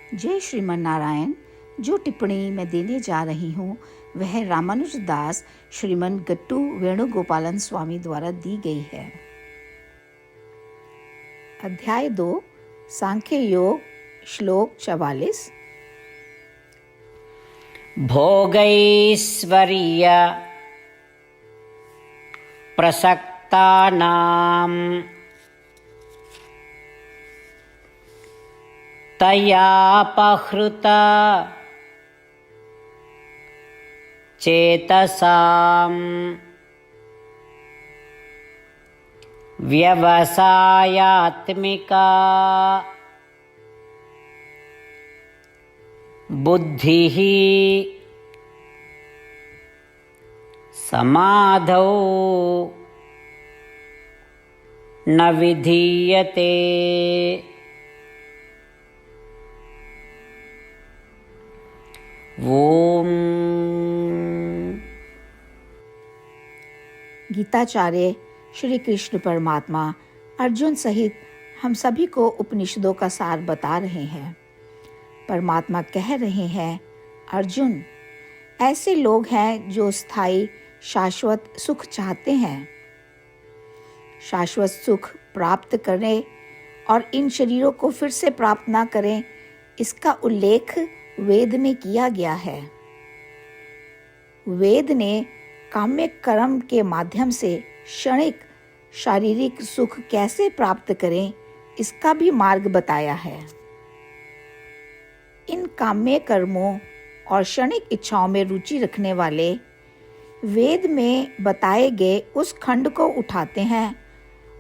जय श्रीमन नारायण। जो टिप्पणी मैं देने जा रही हूँ वह रामानुज दास श्रीमन गट्टू वेणुगोपालन स्वामी द्वारा दी गई है। अध्याय 2 सांख्य योग, श्लोक 44। भोगैश्वर्य प्रसक्तानां तयापहृत चेतसां व्यवसायात्मिका बुद्धिः समाधौ न विधीयते। ओम। गीताचार्य श्री कृष्ण परमात्मा अर्जुन सहित हम सभी को उपनिषदों का सार बता रहे हैं। परमात्मा कह रहे हैं, अर्जुन, ऐसे लोग हैं जो स्थायी शाश्वत सुख चाहते हैं। शाश्वत सुख प्राप्त करें और इन शरीरों को फिर से प्राप्त ना करें, इसका उल्लेख वेद में किया गया है। वेद ने काम्य कर्म के माध्यम से क्षणिक शारीरिक सुख कैसे प्राप्त करें, इसका भी मार्ग बताया है। इन काम्य कर्मों और क्षणिक इच्छाओं में रुचि रखने वाले वेद में बताए गए उस खंड को उठाते हैं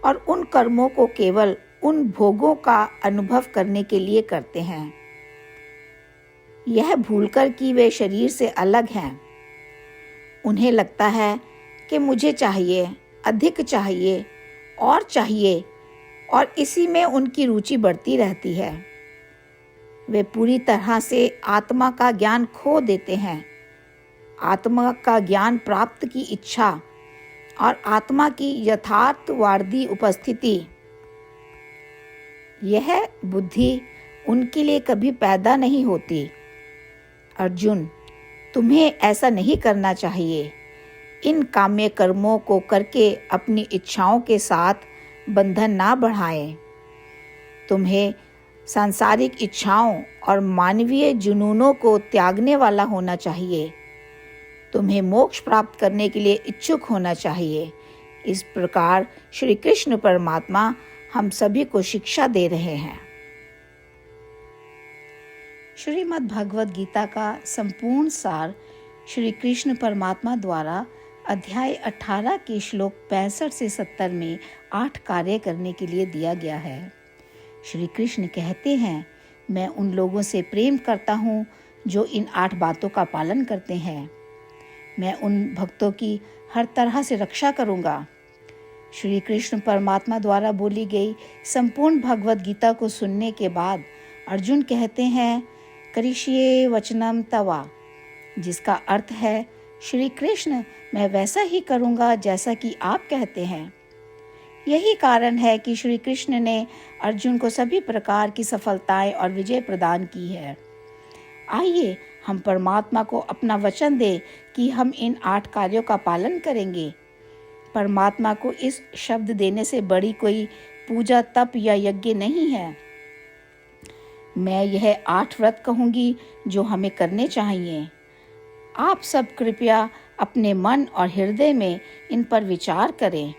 और उन कर्मों को केवल उन भोगों का अनुभव करने के लिए करते हैं। यह भूलकर कि वे शरीर से अलग हैं। उन्हें लगता है कि मुझे चाहिए, अधिक चाहिए और इसी में उनकी रुचि बढ़ती रहती है। वे पूरी तरह से आत्मा का ज्ञान खो देते हैं। आत्मा का ज्ञान प्राप्त की इच्छा और आत्मा की यथार्थवादी उपस्थिति, यह बुद्धि उनके लिए कभी पैदा नहीं होती। अर्जुन, तुम्हें ऐसा नहीं करना चाहिए। इन काम्य कर्मों को करके अपनी इच्छाओं के साथ बंधन ना बढ़ाएं। तुम्हें सांसारिक इच्छाओं और मानवीय जुनूनों को त्यागने वाला होना चाहिए। तुम्हें मोक्ष प्राप्त करने के लिए इच्छुक होना चाहिए। इस प्रकार श्री कृष्ण परमात्मा हम सभी को शिक्षा दे रहे हैं। श्रीमद् भगवद गीता का संपूर्ण सार श्री कृष्ण परमात्मा द्वारा अध्याय 18 के श्लोक 65 से 70 में 8 कार्य करने के लिए दिया गया है। श्री कृष्ण कहते हैं, मैं उन लोगों से प्रेम करता हूँ जो इन 8 बातों का पालन करते हैं। मैं उन भक्तों की हर तरह से रक्षा करूँगा। श्री कृष्ण परमात्मा द्वारा बोली गई संपूर्ण भगवद गीता को सुनने के बाद अर्जुन कहते हैं, करिष्ये वचनम तवा, जिसका अर्थ है, श्री कृष्ण, मैं वैसा ही करूँगा जैसा कि आप कहते हैं। यही कारण है कि श्री कृष्ण ने अर्जुन को सभी प्रकार की सफलताएं और विजय प्रदान की है। आइए हम परमात्मा को अपना वचन दें कि हम इन 8 कार्यों का पालन करेंगे। परमात्मा को इस शब्द देने से बड़ी कोई पूजा, तप या यज्ञ नहीं है। मैं यह 8 व्रत कहूँगी जो हमें करने चाहिए। आप सब कृपया अपने मन और हृदय में इन पर विचार करें।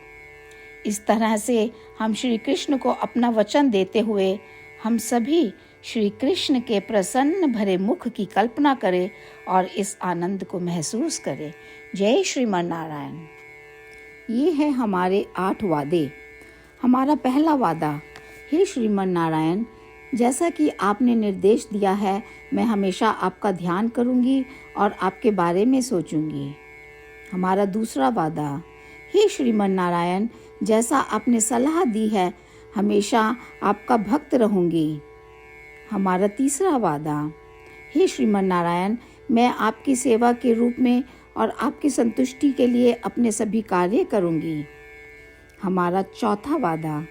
इस तरह से हम श्री कृष्ण को अपना वचन देते हुए हम सभी श्री कृष्ण के प्रसन्न भरे मुख की कल्पना करें और इस आनंद को महसूस करें। जय श्रीमन नारायण। ये है हमारे 8 वादे। हमारा पहला वादा, हे श्रीमन नारायण, जैसा कि आपने निर्देश दिया है, मैं हमेशा आपका ध्यान करूंगी और आपके बारे में सोचूंगी। हमारा दूसरा वादा, हे श्रीमन नारायण, जैसा आपने सलाह दी है, हमेशा आपका भक्त रहूंगी। हमारा तीसरा वादा, हे श्रीमन नारायण, मैं आपकी सेवा के रूप में और आपकी संतुष्टि के लिए अपने सभी कार्य करूंगी। हमारा चौथा वादा,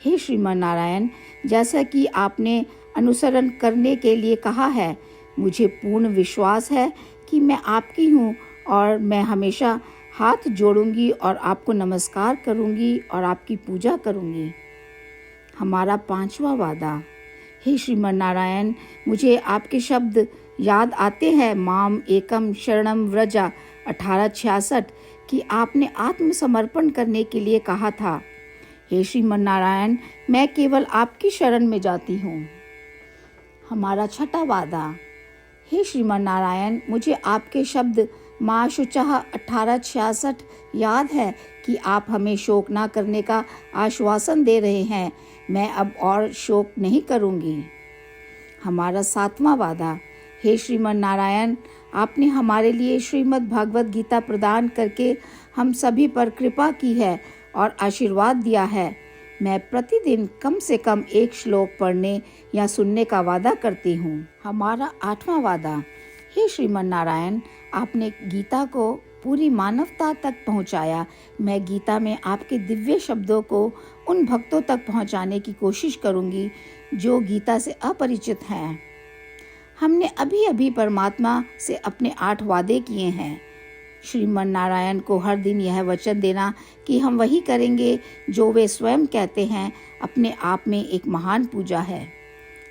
हे श्रीमन नारायण, जैसा कि आपने अनुसरण करने के लिए कहा है। मुझे पूर्ण विश्वास है कि मैं आपकी हूँ और मैं हमेशा हाथ जोड़ूंगी और आपको नमस्कार करूंगी और आपकी पूजा करूंगी। हमारा 5वां वादा। हे श्रीमन नारायण, मुझे आपके शब्द याद आते हैं, माम एकम शरणम व्रजा 1866, कि आपने आत्मसमर्पण करने के लिए कहा था। हे श्रीमन नारायण, मैं केवल आपकी शरण में जाती हूँ। हमारा 6वां वादा। हे श्रीमन नारायण, मुझे आपके शब्द माँ शुचः 1866 याद है कि आप हमें शोक ना करने का आश्वासन दे रहे हैं। मैं अब और शोक नहीं करूँगी। हमारा 7वां वादा। हे श्रीमन नारायण, आपने हमारे लिए श्रीमद् भागवत गीता प्रदान करके हम सभी पर कृपा की है और आशीर्वाद दिया है। मैं प्रतिदिन कम से कम 1 श्लोक पढ़ने या सुनने का वादा करती हूँ। हमारा 8वां वादा। हे श्रीमन नारायण, आपने गीता को पूरी मानवता तक पहुँचाया। मैं गीता में आपके दिव्य शब्दों को उन भक्तों तक पहुँचाने की कोशिश करूँगी जो गीता से अपरिचित हैं। हमने अभी अभी परमात्मा से अपने 8 वादे किए हैं। श्रीमन नारायण को हर दिन यह वचन देना कि हम वही करेंगे जो वे स्वयं कहते हैं, अपने आप में एक महान पूजा है।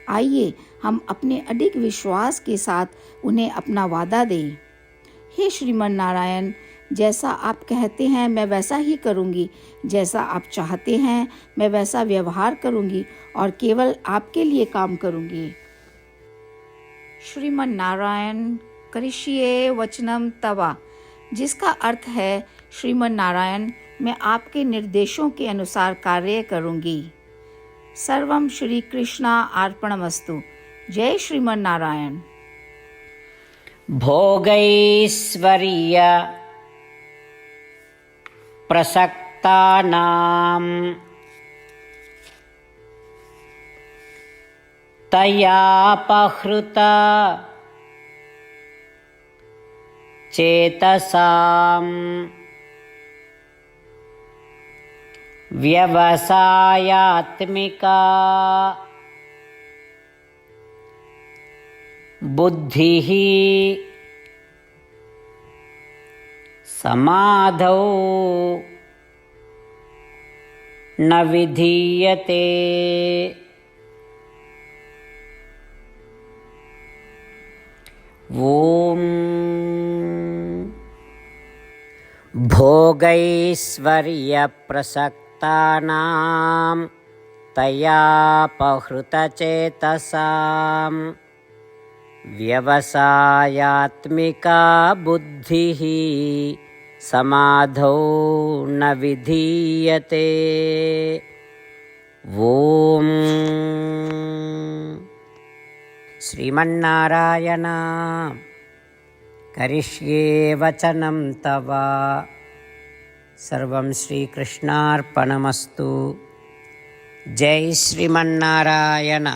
आइए हम अपने अडिग विश्वास के साथ उन्हें अपना वादा दें। हे श्रीमन नारायण, जैसा आप कहते हैं मैं वैसा ही करूँगी, जैसा आप चाहते हैं मैं वैसा व्यवहार करूँगी और केवल आपके लिए काम करूँगी। श्रीमन नारायण करिष्ये वचनम तवा, जिसका अर्थ है, श्रीमन नारायण, मैं आपके निर्देशों के अनुसार कार्य करूँगी। सर्वम श्री कृष्णा अर्पणमस्तु। जय श्रीमन नारायण। भोगैश्वर्य प्रसक्तानां तयापहृत चेतसां व्यवसायात्मिका बुद्धिः समाधौ न विधीयते। ॐ भोगैश्वर्यप्रसक्तानां तयापहृतचेतसां व्यवसायात्मिका बुद्धिः समाधौ न विधीयते। ॐ श्रीमन्नारायण करिष्ये वचनं तव। सर्वं श्रीकृष्णार्पणमस्तु। जय श्रीमन्नारायण।